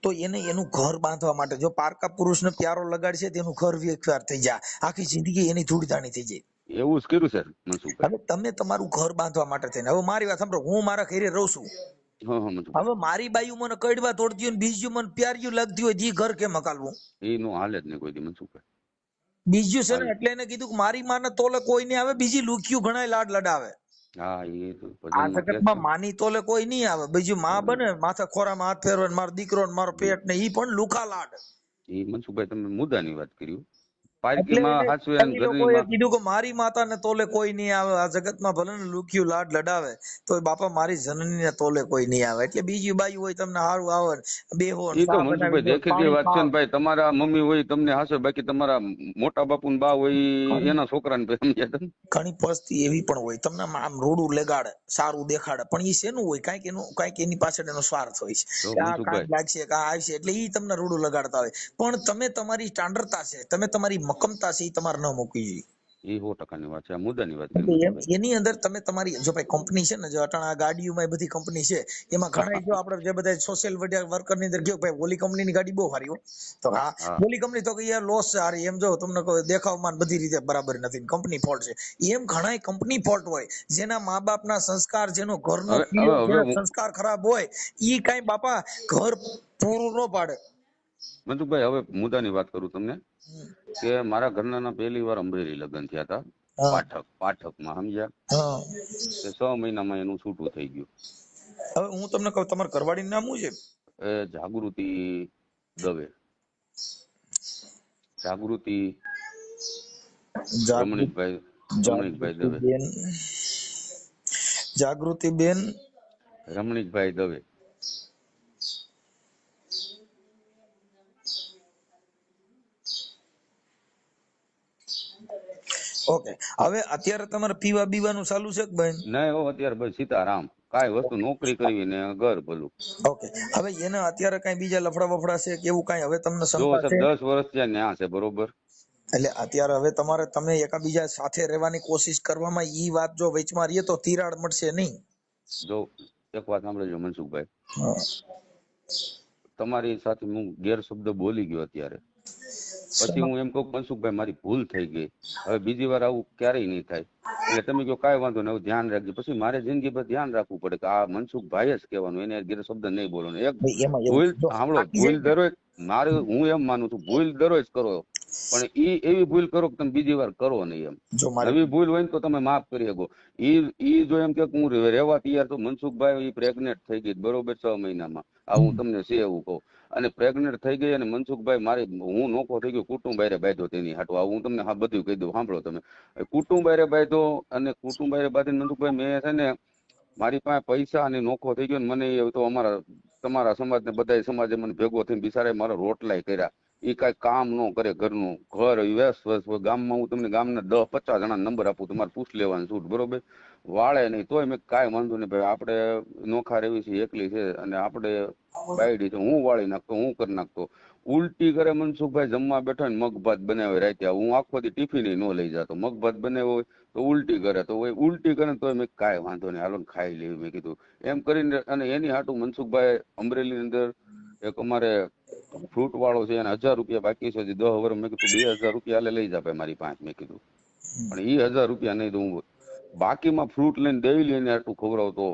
તો એને એનું ઘર બાંધવા માટે જો પારકા પુરુષને પ્યારો લગાડશે તેનું ઘર વિખરાર થઈ જાય, આખી જિંદગી એની ધૂળધાણી થઈ જાય. એવું જ કર્યું છે મનસુખભાઈ. હવે તમે તમારું ઘર બાંધવા માટે થઈને, હવે મારી વાત સાંભળો, હું મારા ઘરે રહું છું. હા હા મનસુખભાઈ. હવે મારી બાયુ મને કડવા તોડતી હોય ને બીજું મને પ્યાર્યું લાગતી હોય, ઈ ઘર કેમ હકાલવું? એ નો હાલે જ નહીં કોઈ દી મનસુખભાઈ. બીજું છે ને, હાલે. એટલે એને કીધું કે મારી માને તોલે કોઈ નહીં આવે, બીજી લુખ્યું ઘણાય લાડ લડાવે. હા, એ તો આ ભજનમાં કે છે. જગતમાં માની તોલે કોઈ નહીં આવે. બીજું માં બને માથે ખોરામાં હાથ ફેરવે ને મારો દીકરો ને મારો પેટ ને ઈ પણ લુખા લાડ. એ મનસુખભાઈ તમે મુદ્દાની વાત કરી. એટલે પારકીમાં હાચવે અને એ ઘરની લોકોએ માં. કીધું કે મારી માતાને તોલે કોઈ નહીં આવે, આ જગતમાં ભલે ને લુખ્યું લાડ લડાવે તો બાપા મારી જનનીને તોલે કોઈ નહીં આવે. એટલે બીજી બાઈ હોય તમને હારું આવે ને બેહો ને એ તો ચા બનાવી મનસુખભાઈ દો દેખીતી પાણી વાત છે પાવ. ને ભાઈ, તમારા મમ્મી હોય તમને હાસે, બાકી તમારા મોટા બાપુ ને બા હોય ઈ એના છોકરાને સમજ્યા તમે. ઘણી પરિસ્થિતિ એવી પણ હોય તમને આમ રોડું લગાડે સારું દેખાડે પણ એ શેનું હોય કાંઈક એની પાછળ એનો સ્વાર્થ હોય છે જો કે આ કાંઈક મનસુખભાઈ, લાગશે કે આ આવશે એટલે એ તમને રોડું લગાડતા હોય. પણ તમે તમારી સ્ટાન્ડર્ડતા છે, તમે તમારી મક્કમતા છે, એ તમારે ન મૂકવી જોઈએ. એ 100% વાત છે, આ મુદ્દાની વાત કરી એટલે મનસુખભાઈ. એની અંદર તમે તમારી જો ભાઈ કંપની છે ને, જો અટાણા ગાડીઓમાં એ બધી કંપની છે એમાં ઘણા જો આપણે જે બધા સોશિયલ મીડિયા વર્કર ની અંદર ગયો ભાઈ ઓલી કંપનીની ગાડી બહુ સારી હો, તો હા હા, ઓલી કંપની તો કે યાર લોસ છે હારી, એમ જો તમને કોઈ દેખાવમાં ને બધી રીતે બરાબર નથી, કંપની ફોલ્ટ છે. એમ ઘણા કંપની ફોલ્ટ હોય, જેના મા બાપના સંસ્કાર, જેનો ઘરનો હવે હવે પીયો હવે જેના સંસ્કાર ખરાબ હોય, ઈ કાંઈ બાપા ઘર પૂરું ન પાડે. મનસુખભાઈ, હવે મુદ્દાની વાત કરું તમને કે મારા ઘરના પહેલી વાર અમરેલી લગ્ન થયા હતા, હા પાઠકમાં, સમજ્યા? હા. કે 6 મહિનામાં એનું છૂટું થઈ ગયું. હવે હું તમને કહું તમારા ઘરવાળીનું નામ શું છે? એ જાગૃતિ દવે. જાગૃતિ રમણીકભાઈ દવે. જાગૃતિબેન, જાગૃતિબેન રમણીકભાઈ દવે. ઓકે. હવે અત્યારે તમારે પીવા બીવાનું ચાલુ છે કે બેન? નહીં હો, અત્યારે ભાઈ સીતારામ, કાંઈ વસ્તુ નોકરી કરવી ને ઘર ભલું. ઓકે. હવે એને અત્યારે કઈ બીજા લફડા વફડા છે કે એવું કઈ હવે તમને જો શંકા સાહેબ છે? 10 વર્ષ ત્યાં ન્યા છે, બરોબર. એટલે અત્યારે હવે તમે એકાબીજા સાથે રહેવાની કોશિશ કરવામાં ઈ વાત જો વચમાં રહીએ તો તિરાડ મળશે નહીં. જો એક વાત સાંભળજો મનસુખભાઈ, હા. તમારી સાથે હું ગેરશબ્દ બોલી ગયો અત્યારે, પછી હું એમ કહું મનસુખભાઈ મારી ભૂલ થઈ ગઈ, હવે બીજી વાર આવું ક્યારેય નહીં થાય, એટલે તમે કહો કાંઈ વાંધો નહીં, ધ્યાન રાખજો. પછી મારે જિંદગી પર ધ્યાન રાખવું પડે કે આ મનસુખભાઈ જ કહેવાનું, એને ગેરશબ્દ નહીં બોલવાનો. એક ભાઈ એમાં એવું ભૂલ જો સાંભળો, થાકી ભૂલ જાય ને, દરરોજ મારે, હું એમ માનું છું ભૂલ દરરોજ કરો, પણ એવી ભૂલ કરો કે તમે બીજી વાર કરો નહીં. એમ જો મારે નવી ભૂલ હોય ને તો તમે માફ કરી શકો. ઈ જો એમ કે હું રહેવા તૈયાર, તો મનસુખભાઈ ઈ પ્રેગ્નેન્ટ થઈ ગઈ, બરોબર, 6 મહિનામાં. આ હું તમને છે એવું કહું. અને પ્રેગ્નેન્ટ થઈ ગઈ અને મનસુખભાઈ મારી, હું નોખો થઈ ગયો, કુટુંબ બારે બાંધ્યો તેની હાટવા. હું તમને હા બધું કહી દઉં, સાંભળો તમે. કુટુંબ બારે બાંધ્યો, અને કુટુંબ બારે બાંધીને મનસુખભાઈ મેં છે ને, મારી પાસે પૈસા અને નોખો થઈ ગયો ને, મને એ તો તમારા સમાજ ને બધા સમાજે મને ભેગો થઈને બિચારા મારા રોટલાય કર્યા. એ કઈ કામ ન કરે ઘરનું, ઘર વ્યસ્ત ગામમાં. હું તમને ગામના 10-50 જણા નંબર આપું, તમારે પૂછ લેવાનું છૂટ, બરોબર. વાળે નહીં તોય મેં કાંઈ વાંધો નહીં ભાઈ, આપણે નોખા રેવી છે, એકલી છે, અને આપણે બાયડી છે, હું વાળી નાખતો, હું કરી નાખતો. ઉલટી કરે મનસુખભાઈ, જમવા બેઠા ને મગ ભાત બનાવે રાતે, હું આખો દી ટિફિન ન લઈ જતો, મગ ભાત બનાવ્યો હોય તો ઉલટી કરે, તો ઉલટી કરે તો મેં કાંઈ વાંધો નહીં, હાલો ખાઈ લેવી, મેં કીધું એમ કરીને. અને એની હાટું મનસુખભાઈ અમરેલી ની અંદર એક અમારે ફ્રૂટ વાળો છે, એને 1000 રૂપિયા બાકી છે, 10 વર્ષ. મેં કીધું 2000 રૂપિયા હાલે લઈ જા મારી પાસે, મેં કીધું. પણ એ 1000 રૂપિયા નહીં દઉં, બાકીમાં ફ્રૂટ લઈને ડેલી એને હાટું ખવડાવતો,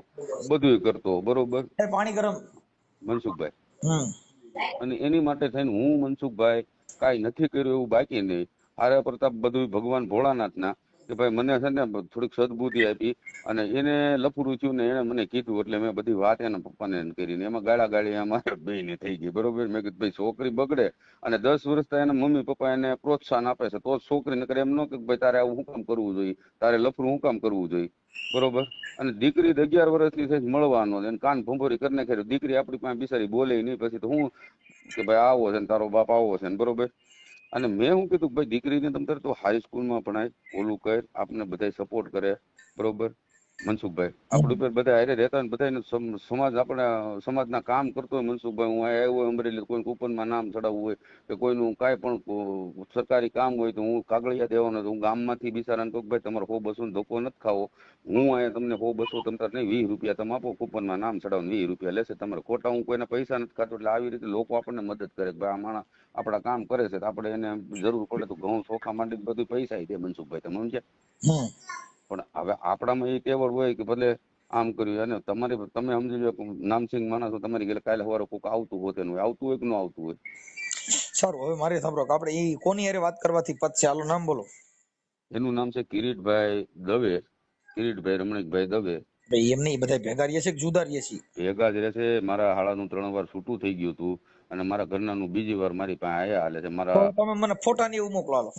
બધું કરતો, બરોબર પાણી ગરમ. મનસુખભાઈ. હમ. અને એની માટે થઈને હું મનસુખભાઈ કાંઈ નથી કર્યું એવું બાકી નહીં. આર્ય પ્રતાપ બધું ભગવાન ભોળાનાથના કે ભાઈ મને છે ને થોડીક સદબુદ્ધિ આપી, અને એને લફડું થયું ને એને મને કીધું, એટલે મેં બધી વાત એના પપ્પાને કરીને, એમાં ગાળી અમારે બેયને થઈ ગઈ, બરોબર. મેં કીધું ભાઈ છોકરી બગડે અને 10 વર્ષ એના મમ્મી પપ્પા એને પ્રોત્સાહન આપે છે, તો છોકરી નકર એમ ન કે ભાઈ તારે આવું શું કામ કરવું જોઈએ, તારે લફડું શું કામ કરવું જોઈએ, બરોબર. અને દીકરી 11 વર્ષની થઈ મળવાનો, એને કાન ભંભોરી કરી નાખે, દીકરી આપણી પાસે બિચારી બોલે નહીં. પછી તો હું કે ભાઈ આવો છે ને તારો બાપ આવો છે ને, બરોબર. અને મેં શું કીધું ભાઈ દીકરીને તમે તો હાઈસ્કૂલમાં ભણાય, ઓલું કર, આપણે બધા સપોર્ટ કરે, બરોબર. મનસુખભાઈ આપણી ઉપર બધા હારે રહેતા હોય, બધા સમાજ આપણા સમાજના કામ કરતો હોય. મનસુખભાઈ હું આવ્યો હોય અમરેલી, કોઈ કૂપનમાં નામ ચડાવવું હોય કે કોઈનું કાંઈ પણ સરકારી કામ હોય તો હું કાગળિયા દેવાનો, હું ગામમાંથી બિચારાને કહું ભાઈ તમારે 100-200 ધોકો નથી ખાવો, હું અહીંયા તમને 100-200 તમતાર નહીં 20 રૂપિયા તમે આપો, કૂપનમાં નામ ચડાવો, 20 રૂપિયા લેશે તમારે, ખોટા હું કોઈના પૈસા નથી ખાતો. એટલે આવી રીતે લોકો આપણને મદદ કરે કે ભાઈ આ માણસ આપણા કામ કરે છે, તો આપણે એને જરૂર પડે તો ઘઉં ચોખા માંડી બધું પૈસા દે મનસુખભાઈ, તમે સમજ્યા. પણ હવે આપણામાં એ ટેવડ હોય કે ભલે આમ કર્યું, અને તમે સમજી લો નામસિંગ માણસ છો, તમારી ઘરે કાલે સવારે કોઈક આવતું હોય, આવતું હોય કે ન આવતું હોય. સારું, હવે મારે સાંભળો કે આપણે એ કોની હારે વાત કરવાથી પતશે, હાલો નામ બોલો. એનું નામ છે કિરીટભાઈ દવે, કિરીટભાઈ રમણીકભાઈ દવે. ભાઈ એમ નહીં, બધા ભેગા રહીએ છે કે જુદા રહીએ છીએ? ભેગા જ રહેશે. મારા હાળાનું 3 વાર છૂટું થઈ ગયું હતું અને મારા ઘરનાનું બીજી વાર મારી પાસે આયા હાલે છે. તો તમે મને ફોટા ને એવું મોકલો. હાલો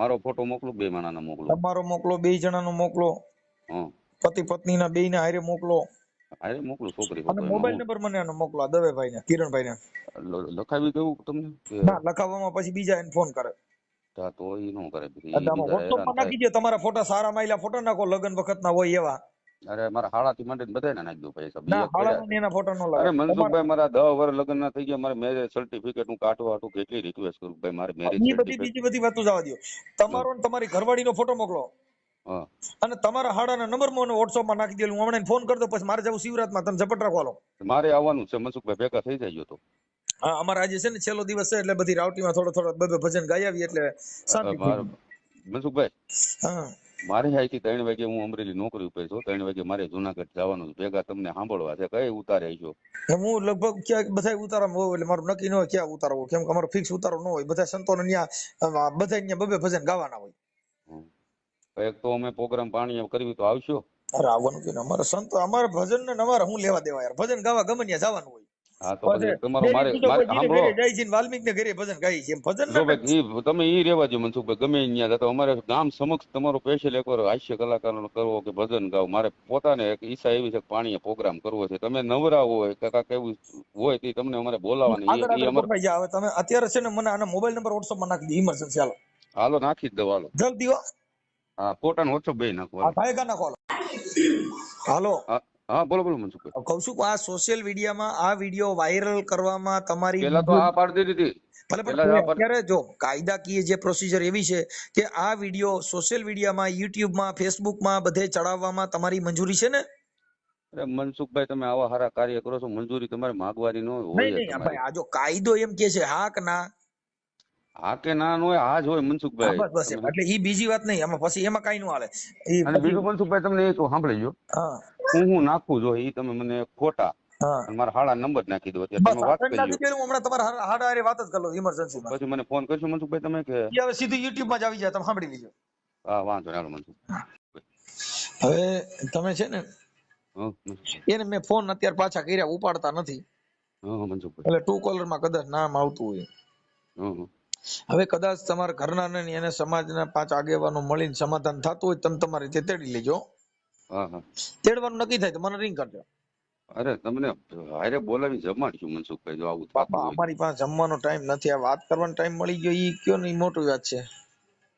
મારો ફોટો મોકલું, 2 માણાનો મોકલું. તમારો મોકલો, 2 જણાનો મોકલો, હા પતિ પત્ની ના 2 ના હારે મોકલો, અરે મોકલું છોકરી અને ફોટો. મોબાઈલ એમાં નંબર મને આનો મોકલો, આ દવેભાઈ ને, કિરણભાઈ ને. હું લખાવી દઉં તમને કે ના, લખાવવામાં પછી બીજા એને ફોન કરે. તો ઈ નો કરે, પછી એટલે ઈ આમાં બીજા WhatsApp હેરાન માં થાય. નાખી દો તમારા ફોટા, સારા માયલા ફોટા નાખો, લગન વખત ના હોય એવા. અરે મારા હાળાથી માંડીને બધાને નાખી દઉં પૈસા, ના, બીજા પડ્યા હાળાના છે. ને એના ફોટા નો અરે લાગે. મનસુખભાઈ, મારા 10 વર્ષ લગ્ન ના થઈ ગયા, મારે મેરેજ સર્ટિફિકેટ હું કાઢવા હતું કેટલી રિક્વેસ્ટ કરું ભાઈ, મારે મેરેજ એ બધી સર્ટિફિકેટ. બીજી બધી વાતો જવા દો. તમારો ને તમારી ઘરવાળીનો ફોટો મોકલો હા અને તમારા હાડાના નંબર મને WhatsApp માં નાખી દે. હું હમણાં ફોન કરી દઉં, પછી મારે જવું શિવરાતમાં, તમે ઝપટ રાખો. હાલો મારે આવવાનું છે મનસુખભાઈ, ભેગા થઈ જાય તો. હા, અમારે આજે છે ને છેલ્લો દિવસ છે, એટલે બધી રાવટીમાં થોડો બે ભજન ગાઈ આવી, એટલે શાંતિ થઈ મારે ગઈ. મનસુખભાઈ, હા, મારે અહીંથી 3 વાગે હું અમરેલી નોકરી ઉપર છું, 3 વાગે મારે જુનાગઢ જવાનું છે. ભેગા તમને સાંભળવા છે, કઈ ઉતારે છો? હું લગભગ ક્યાંક બધા ઉતારામાં હોઉં, એટલે મારું નક્કી ન હોય ક્યાં ઉતારો હોય, કેમ કે અમારો ફિક્સ ઉતારો ન હોય. બધા સંતોને ત્યાં બધા ત્યાં બે ભજન ગાવાના હોય. એક તો અમે પ્રોગ્રામ પાણી કરવી તો આવશો? અરે આવવાનું કે અમારે સંતો, અમારે ભજન ને અમારે હું લેવા દેવા યાર, ભજન ગાવા ગમે ત્યાં જવાનું હોય. હા તો પછી પછી તમારો ડેરી મારે પૂજો મારે કોઈ જીને સાંભળો. ઘરે જાય છે, વાલ્મીક ને ઘરે ભજન ગાય છે, એમ ભજન જો ના ભાઈ તમે ઈ રેવા દો મનસુખભાઈ, ગમે ત્યાં જતો અમારે ગામ સમક્ષ તમારો સ્પેશિયલ એકવાર હાસ્ય કલાકારનો કરવો કે ભજન ગાવ, મારે પોતાને એક ઈચ્છા એવી છે કે પાણીએ પ્રોગ્રામ કરવો છે. તમે નવરા હોય કાકા કેવું હોય તે તમને અમારે બોલાવાની આગળ ઈ આગળ અમારે. કપાઈ જાય. હવે તમે અત્યારે છે ને મને આનો મોબાઈલ નંબર WhatsApp માં નાખી દો, ઇમરજન્સી. હાલો હાલો નાખી જ દો, હાલો. જલ્દી હો. હા ફોટા નો ઓછો બે નાખો, આ હાલો. ભાઈ કા નાખો. હાલો હા હા બોલો બોલો મનસુખભાઈ. કહું છું કે આ સોશિયલ મીડિયામાં આ વિડીયો વાયરલ કરવામાં તમારી પેલા તો આ પાડી દીધી હતી. ભલે, પેલા પણ આ પાડી. અત્યારે જો કાયદાકીય જે પ્રોસિજર એવી છે કે આ વિડીયો સોશિયલ મીડિયામાં, યુટ્યુબમાં, ફેસબુકમાં બધે ચડાવવામાં તમારી મંજૂરી છે ને? અરે મનસુખભાઈ, તમે આવા સારા કાર્ય કરો છો, મંજૂરી તમારે માગવાની ન નહીં હોય નહીં તમારી. ભાઈ, આ જો કાયદો એમ કે છે હા કે ના, હા કે ના નો હોય, હા જ હોય હા મનસુખભાઈ. બસ બસ એમ. એટલે ઈ બીજી વાત નહીં, આમાં પછી એમાં કઈ નું હાલે. ઈ અને પછી બીજું મનસુખભાઈ તમને એ તો સાંભળી ગયો, હા હું નાખું જો એ તમે મને ફોટા હા અને મારા હાળા નંબર નાખી દો, અત્યારે બસ તમે આ વાત ત્રણ કરી લો. નાખી દે. હું હમણાં તમારા હાડા હારે વાત જ કરી લઉં ઇમરજન્સીમાં. પછી મને ફોન કરશો મનસુખભાઈ તમે કે? ઈ હવે સીધું YouTube માં જ આવી જાય, તમે સાંભળી લેજો. હા વાંધો નહીં, હાલો મનસુખ. હવે તમે છે ને હા મનસુખભાઈ. એને મેં ફોન અત્યારે પાછા કર્યા, ઉપાડતા નથી, હા મનસુખભાઈ. એટલે ટુ કોલર માં કદાચ નામ આવતું હોય. હા હવે કદાચ તમારા ઘરના ને એને સમાજના 5 આગેવાનો મળીને સમાધાન થતું હોય, તમે તમારી રીતે તેડી લેજો. હા હા. તેડવાનું નક્કી થાય તો મને રિંગ કરજો. અરે તમને હારે બોલાવી જમાડશું મનસુખભાઈ, જો આવું થતું બાપા, હોય. અમારી પાસે જમવાનો ટાઈમ નથી, આ વાત કરવાનો ટાઈમ મળી ગયો, ઈ કયો ને ઈ મોટી વાત છે.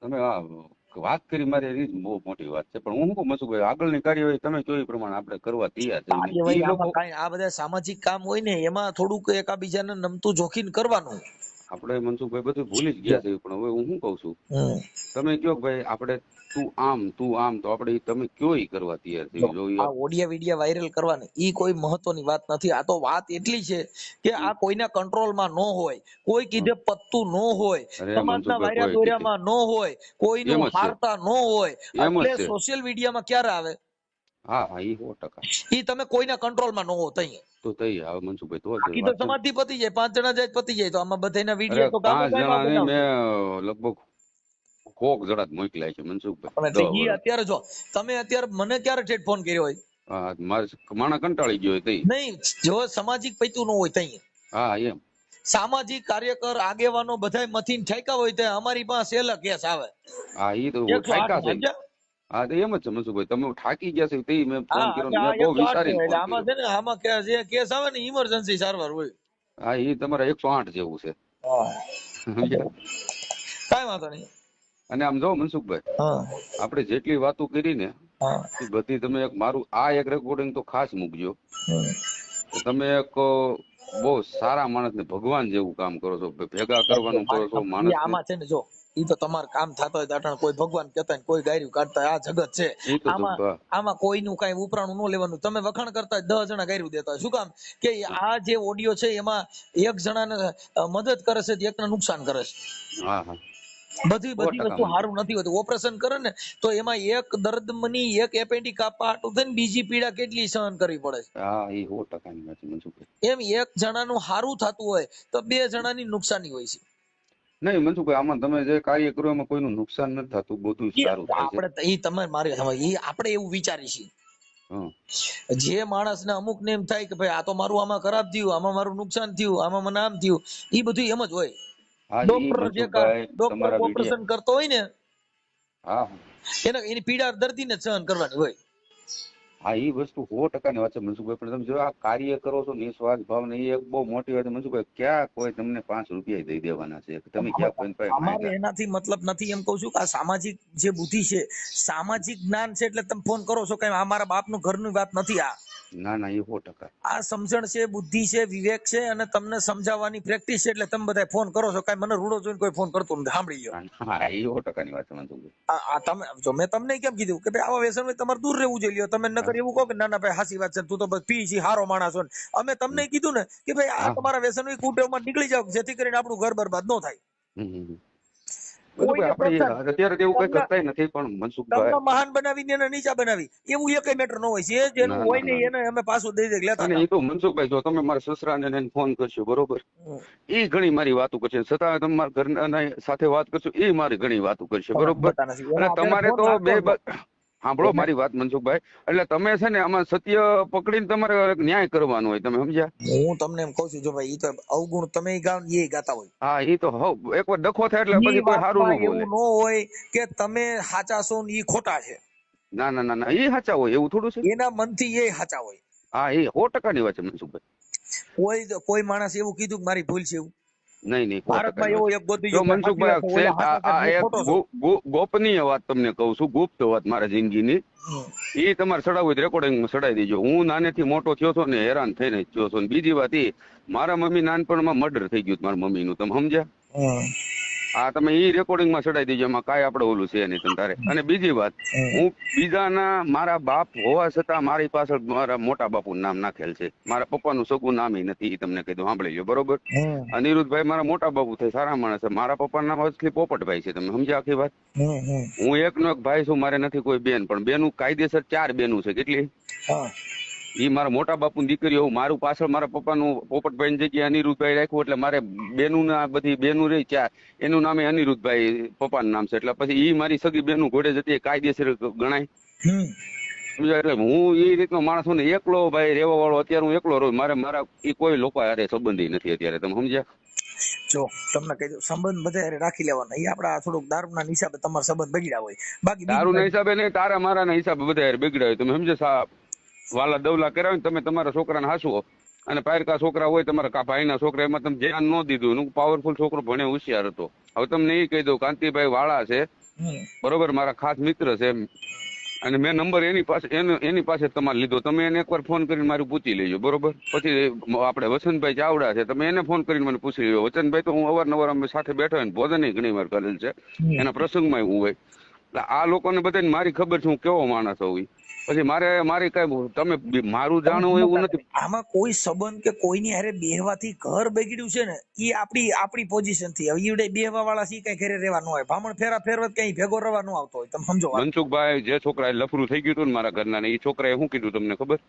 તમે આ વાત કરી મારી એ બહુ મોટી વાત છે, પણ હું શું કહું મનસુખભાઈ, આગળની કાર્યવાહી તમે કહ્યું એ પ્રમાણે આપણે કરવા તૈયાર છીએ. કાર્યવાહી ઈ લોકો આમાં કાંઈ, આ બધા સામાજિક કામ હોય ને એમાં થોડુંક એકાબીજાને નમતું જોખીને કરવાનું. આપણે મનસુખભાઈ બધું ભૂલી જ ગયા છે, પણ હવે હું શું કઉ છું, તમે કયો ભાઈ આપણે તું આમ તો આપણે તમે કયો ઈ કરવા તૈયાર જો છીએ. જો આ ઓડિયા વિડિયા વાયરલ કરવાની ઈ કોઈ મહત્વની વાત નથી. આ તો વાત એટલી છે કે આ કોઈના કંટ્રોલમાં ન હોય, કોઈ કીધે પત્તું ન હોય, અરે સમાજના મનસુખભાઈ વાયરા કોઈ કીધે દોર્યામાં ન હોય, કોઈનું એમ જ છે, હારતા ન હોય, એમ જ એટલે છે. સોશિયલ મીડિયામાં ક્યારે આવે? હા હા ઈ 100%. ઈ તમે કોઈના કંટ્રોલમાં ન હો તઈ. તો તઈ આવે મનસુખભાઈ, તો જ બાકી તો વાત છે. સમાજથી પતી જાય, 5 જણા જાય પતી જાય. તો આમાં બધાના અરે વિડીયો તો ગામો 5 ગામમાં જણા નહીં, બનાવશે. મેં લગભગ કોક જણા જ મોકલ્યા છે મનસુખભાઈ, પણ 10 એટલે ઈ વર્ષ. અત્યારે જો તમે અત્યારે મને ક્યારે ઠેઠ ફોન કર્યો હોય? હા મારે માણા કંટાળી ગયો હોય તઈ. નહીં, જો સામાજિક પૈતું ન હોય તઈ. હા એમ. સામાજિક કાર્યકર આગેવાનો બધાય મથીને ઠાક્યા હોય તો અમારી પાસે છેલ્લા કેસ આવે. હા ઈ તો 108 ઠાકા છે. સમજ્યા? હા તો એમ જ છે મનસુખભાઈ, તમે થાકી ગયા છે તઈ મેં ફોન હા, કર્યો એટલે ને, આ મેં બહુ 108 વિચારીને એટલે ફોન આમાં કર્યો. છે ને, આમાં જે કેસ આવે ને ઇમરજન્સી સારવાર હોય. હા ઈ તમારા 108 જેવું છે. હા, સમજ્યા? કાઈ વાંધો નહીં. અને આમ જો મનસુખભાઈ, હા આપણે જેટલી વાતો કરી ને હા એ બધી તમે એક મારું આ એક રેકોર્ડિંગ તો ખાસ મૂકજો. કે તમે એક બહુ સારા માણસને ભગવાન જેવું કામ કરો છો, ભેગા કરવાનું કરો છો ઈ માણસને. આમાં છે ને, જો ઈ તો તમારું કામ થતો હોય તો કોઈ ભગવાન કહેતા હોય, કોઈ ગાયરું કાઢતા હોય, આ જગત છે. એ તો આમાં આમાં કોઈનું કઈ ઉપરાણું ન લેવાનું. તમે વખાણ કરતા 10 જણા ગાયરું દેતા હોય, શું કામ? કે આ જે ઓડિયો છે એમાં એક જણાને મદદ કરે છે, એકને નુકસાન કરે છે. હા હા બધી 100% વસ્તુ સારું નથી હોતું. ઓપરેશન કરે ને તો એમાં એક દર્દમની, એક એપેન્ડિક કાપવા હાટું થઈને બીજી પીડા કેટલી સહન કરવી પડે છે. હા એ 100% ની વાત છે મનસુખભાઈ. એમ એક જણાનું સારું થતું હોય તો 2 જણાની નુકસાની હોય છે. નહીં મનસુખભાઈ, આમાં તમે જે કાર્ય કરો એમાં કોઈનું નુકસાન નથી થતું, બધું સારું થાય છે. આપણે ઈ તમે મારી સમજ, ઈ આપણે એવું વિચારી છીએ. હં. જે માણસને અમુક ને એમ થાય કે ભાઈ આ તો મારું આમાં ખરાબ થયું, આમાં મારું નુકસાન થયું, આમાં મને આમ થયું, એ બધું એમ જ હોય. હા ઈ ડોક્ટર મનસુખભાઈ ડોક્ટર તમારા ઓપરેશન વિડિયા. કરતો હોય ને હા એની પીડા દર્દીને જ સહન કરવાની હોય. હા ઈ વસ્તુ 100% વાત છે મનસુખભાઈ, પણ તમે જો આ કાર્ય કરો છો નિસ્વાર્થ ભાવ ને એ એક બહુ મોટી વાત છે મનસુખભાઈ. ક્યાં કોઈ તમને 5 રૂપિયા દઈ દેવાના છે? તમે ક્યાં કોઈને પાસે અમારે માંગ્યા? એનાથી મતલબ નથી, એમ કહું છું કે આ સામાજિક જે બુદ્ધિ છે, સામાજિક જ્ઞાન છે, એટલે તમે ફોન કરો છો. કઈ આ મારા બાપનું ઘરનું વાત નથી. ના ના એ 100%. આ સમજણ છે, બુદ્ધિ છે, વિવેક છે, અને તમને સમજાવવાની પ્રેક્ટિસ છે, એટલે તમે બધા ફોન કરો છો. કઈ મને રૂડો જોઈને કોઈ ફોન કરતો નથી. સાંભળી લ્યો. હા એ 100% ની વાત છે મનસુખભાઈ. આ તમે જો મેં તમને કેમ કીધું કે ભાઈ આવા વ્યસન હોય તમારે દૂર રહેવું જોઈએ. તમે નકર એવું કહો કે ના ના ભાઈ હાસી વાત છે, તું તો બસ પી છી, હારો માણસ હોય. અમે તમને કીધું ને કે ભાઈ આ હા તમારા વ્યસન હોય કુટેવમાં નીકળી જાવ, જેથી કરીને આપણું ઘર બરબાદ ન થાય. હમ. કોઈને મનસુખભાઈ પ્રોત્સાહન આપણે અત્યારે તો એવું કઈ તમને કરતા નથી પણ તમને મનસુખભાઈ. મહાન બનાવીને એને નીચા બનાવી એવું એકય મેટર ન હોય. જે જેનું ના હોય ના ને ના એને અમે પાછું દઈ દે લેતા અને જાવ. એ તો મનસુખભાઈ જો તમે મારા સસરાને એને ફોન કરશો બરોબર, એ ઘણી મારી વાતો કરશે, છતાં તમે મારા ઘરના સાથે વાત કરશો એ મારી ઘણી વાતો કરશે તમે બરોબર. સમજતા નથી. એટલે એના અત્યારે તમારે ફોન તો રાખતો હતો સાંભળો એને. મારી વાત મનસુખભાઈ. એટલે તમે છે ને આમાં સત્ય પકડીને તમારે ન્યાય કરવાનો હોય, તમે સમજ્યા? હું તમને એમ કહું છું, જો ભાઈ ઈ તો અવગુણ તમે ગાવ ને એ ગાતા હોય. હા એ તો એકવાર ડખો થાય એટલે ઈ પછી કોઈ સારું વાતમાં ન બોલે. એવું ન હોય કે તમે સાચા છો ને ઈ ખોટા છે. ના ના ના ના એ સાચા હોય એવું થોડું છે. એના મનથી એ સાચા હોય. હા એ 100% ની વાત છે મનસુખભાઈ. કોઈ માણસ એવું કીધું કે મારી ભૂલ છે એવું? નહીં નહીં 100% ભારતમાં ની વાત એવો છે. એક ગોતી જો ગયો ભાઈ સાચી વાત મનસુખભાઈ છે, ઓલા સાચા છે આ હું એક ખોટો છું. ગોપનીય વાત તમને કહું છું, ગુપ્ત વાત મારા જિંદગીની. એ તમારે ચડાવવું હોય રેકોર્ડિંગમાં ચડાવી દેજો. હું નાનેથી મોટો થયો છો ને હેરાન થઈને જ થયો છો. ને બીજી વાત એ, મારા મમ્મી નાનપણમાં મર્ડર થઈ ગયું મારા મમ્મીનું, તમે સમજ્યા? હા તમે એ રેકોર્ડિંગમાં ચડાવી દેજો, એમાં કાંઈ આપણે ઓલું છે નહીં તમ તારે. અને બીજી વાત, હું બીજાના મારા બાપ હોવા છતાં મારી પાછળ મારા મોટા બાપુનું નામ નાખેલ છે. મારા પપ્પાનું સગું નામ નથી, એ તમને કીધું સાંભળી લો બરોબર. અનિરુદ્ધભાઈ મારા મોટા બાપુ થાય, સારા માણસ છે. મારા પપ્પાનું નામ અસલી પોપટભાઈ છે, તમે સમજ્યા આખી વાત? હું એકનો એક ભાઈ છું, મારે નથી કોઈ બેન, પણ બેનું કાયદેસર 4 બેનું છે. કેટલી? ઈ મારા મોટા બાપુની દીકરીઓ. મારું પાછળ મારા પપ્પાનું પોપટભાઈ ની જગ્યાએ અનિરુદ્ધભાઈ રાખ્યું, એટલે મારે બેનું ના બધી બેનું રહી 4, એનું નામે અનિરુદ્ધભાઈ પપ્પાનું નામ છે. એટલે પછી ઈ મારી સગી બેનું ઘોડે જતી કાયદેસર ગણાય. એટલે હું એ રીતનો માણસ છું ને, એકલો ભાઈ રહેવા વાળો. અત્યારે હું એકલો રહું. મારા એ કોઈ લોકો હારે સંબંધી નથી અત્યારે, તમે સમજ્યા? જો તમને કહી દઉં, સંબંધ બધા રાખી લેવાના. એ આપડા થોડુંક દારૂના હિસાબે તમારા સંબંધ બગડ્યા હોય, બાકી દારૂના હિસાબે નહીં, તારા મારા ના હિસાબે બધા હારે બગડ્યા હોય, તમે સમજ્યા? વાલા દવલા કરાવે ને તમે તમારા છોકરાને હાસવો, અને પાયરકા છોકરા હોય તમારા ભાઈના છોકરા, એમાં તમે ધ્યાન ન દીધું. પાવરફુલ છોકરો ભણે હોશિયાર હતો. હવે તમને એ કહી દઉં, કાંતિભાઈ વાળા છે બરોબર, મારા ખાસ મિત્ર છે, અને મેં નંબર એની પાસે તમારે લીધો. તમે એને એકવાર ફોન કરીને મારું પૂછી લેજો બરોબર. પછી આપણે વસંતભાઈ ચાવડા છે, તમે એને ફોન કરીને મને પૂછી લેજો. વસંતભાઈ તો હું અવારનવાર અમે સાથે બેઠા હોય ને ભોજન ઘણી વાર કરેલ છે, એના પ્રસંગમાં હું હોય. એટલે આ લોકોને બધાને મારી ખબર છે હું કેવો માણસ હોઉં. પછી મારી કઈ તમે મારું જાણવું એવું નથી. આમાં કોઈ સંબંધ કે કોઈની હારે બેહવાથી ઘર બગડ્યું છે ને, એ આપણી પોઝિશન થી. હવે ઈવડે બેહવા વાળા સી કઈ ઘરે રહેવા ન હોય, ભામણ ફેરવત કઈ ભેગો રહેવા ન આવતો હોય, તમે સમજો. મનસુખભાઈ જે છોકરા લફરું થઈ ગયું હતું ને મારા ઘરના ને, એ છોકરાએ શું કીધું તમને ખબર?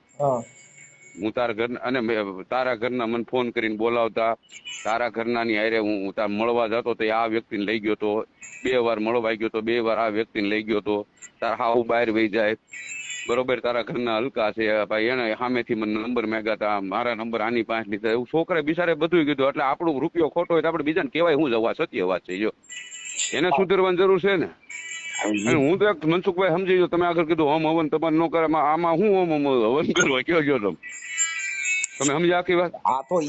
હું તારા ઘર અને તારા ઘરના મને ફોન કરીને બોલાવતા, તારા ઘરના ની હારે હું તાર મળવા જતો તો આ વ્યક્તિને લઈ ગયો તો, 2 વાર મળવા ગયો તો, 2 વાર આ વ્યક્તિને લઈ ગયો તો. તારા હાવ બહાર વહી જાય બરોબર, તારા ઘરના હલકા છે ભાઈ, એને સામેથી મને નંબર માંગ્યા હતા, મારા નંબર આની પાસે લીધા. એવું છોકરા બિચારે બધું કીધું. એટલે આપણું રૂપિયો ખોટો હોય તો આપણે બીજાને કહેવાય હું જવા? સત્ય વાત છે. જો એને સુધરવાની જરૂર છે ને. અને હું તો એક મનસુખભાઈ સમજી ગયો, તમે આગળ કીધું હોમ હવન તમારે ન કરે, આમાં હું હવન કરવા કયો છો તમે સમજ્યા આખી વાત?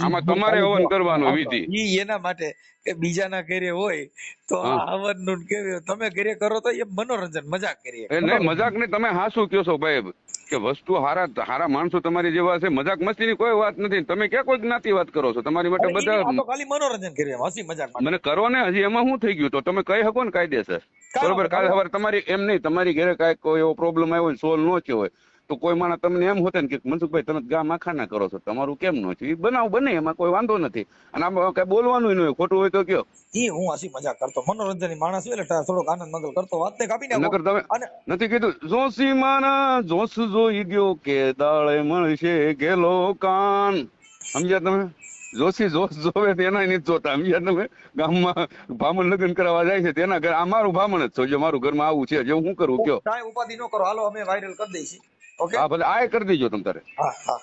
આમાં તમારે હવન કરવાનું વિધિ. ઈ એના માટે કે બીજાના ઘરે હોય તો આ હવન નું કેવું, તમે ઘરે કરો તો એ મનોરંજન મજાક કરીએ. નહીં મજાક નહીં, તમે હાસું કયો છો ભાઈ કે વસ્તુ હારા માણસો તમારી જેવા છે. મજાક મસ્તી ની કોઈ વાત નથી. તમે ક્યાં કોઈ જ્ઞાતિ વાત કરો છો? તમારી માટે બધા ખાલી મનોરંજન કરીએ, હસી મજાક મને કરો ને. હજી એમાં શું થઈ ગયું? તો તમે કહી શકો ને કાયદેસર બરોબર. કાલે સવારે તમારી એમ નહીં, તમારી ઘરે કાંઈક કોઈ એવો પ્રોબ્લેમ આવ્યો હોય સોલ્વ ન થયો હોય તો કોઈ માણસ તમને એમ હોતે ને કે મનસુખભાઈ તમે ગામ આખાના કરો છો, તમારું કેમ ન થયું? એ બનાવ બને, એમાં કોઈ વાંધો નથી. અને આમાં કઈ બોલવાનું ન હોય, ખોટું હોય તો કયો. ઈ હું હસી મજાક કરતો, મનોરંજન ની માણસ હોય એટલે થોડોક આનંદ મંગલ કરતો, વાત ને કાપી નાખો. નકર તમે નથી કીધું જોશી માના જોશ જોઈ ગયો કે દાળે મળશે ગેલો કાન, સમજ્યા તમે? જોશી જોશ જોવે તેના નથી જોતા, સમજ્યા તમે? ગામમાં ભામણ લગ્ન કરાવવા જાય છે તેના ઘર, આ મારું ભામણ જ છો, જો મારું ઘરમાં આવું છે, જો હું કરું કયો. કાંઈ ઉપાધિ ન કરો, હાલો અમે વાયરલ કરી દઈશું. ઓકે હા ભલે આ કરી દેજો તમ તારે. હા હા